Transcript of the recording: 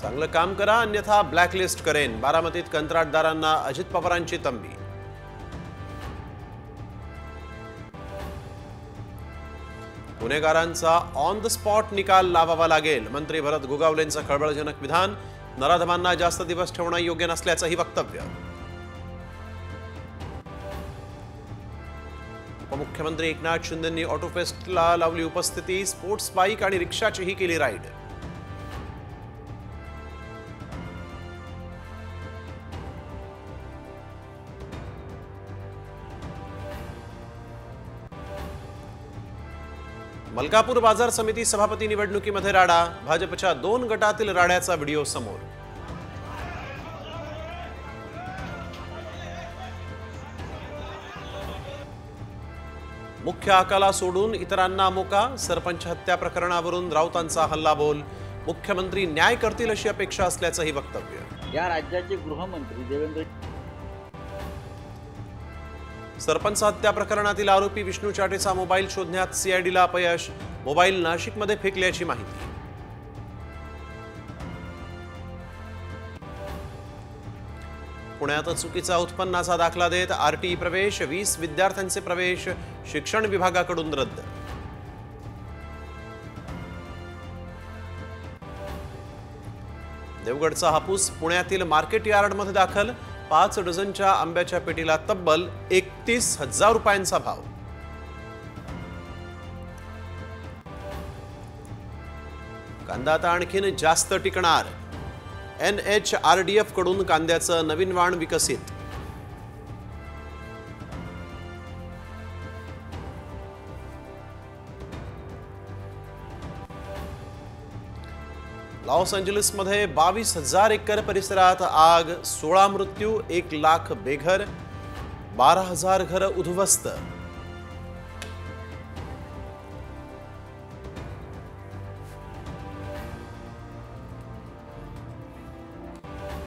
चांगलं काम करा अन्यथा ब्लॅकलिस्ट करेन, बारामतीत कंत्राटदारांना अजित पवारांची तंबी। गुन्हेगारांचा ऑन द स्पॉट निकाल लावावा लागेल, मंत्री भरत गोगावलेंचं खळबळजनक विधान। नराधमांना जास्त दिवस ठेवणं योग्य नसल्याचंही वक्तव्य। उपमुख्यमंत्री एकनाथ शिंदेंनी ऑटोफेस्टला लावली उपस्थिती, स्पोर्ट्स बाईक आणि रिक्षाचीही केली राईड। मलकापूर बाजार समिती सभापती निवडणुकीमध्ये राडा, भाजपच्या 2 गटातील राड्याचा व्हिडिओ समोर। मुख्य आकाला सोडून इतरांना मोका, सरपंच हत्या प्रकरणावरून राऊतांचा हल्लाबोल। मुख्यमंत्री न्याय करतील अशी अपेक्षा असल्याचंही वक्तव्य। या राज्याचे गृहमंत्री देवेंद्र सरपंच हत्या प्रकरणातील आरोपी विष्णू चाटेचा मोबाईल शोधण्यात सीआयडीला अपयश, मोबाईल नाशिकमध्ये फेकल्याची माहिती। पुण्यात चुकीचा उत्पन्नाचा दाखला देत आरटीई प्रवेश, 20 विद्यार्थ्यांचे प्रवेश शिक्षण विभागाकडून रद्द। देवगडचा हापूस पुण्यातील मार्केट यार्डमध्ये दाखल, 5 डझनच्या आंब्याच्या पेटीला तब्बल 31,000 रुपयांचा भाव। कांदा आता आणखीन जास्त टिकणार, NHRDF कडून कांद्याचं नवीन वाण विकसित। लॉस एंजेलिसमध्ये 22,000 एकर परिसरात आग, 16 मृत्यू, 1 लाख बेघर, 12,000 घरं उद्ध्वस्त।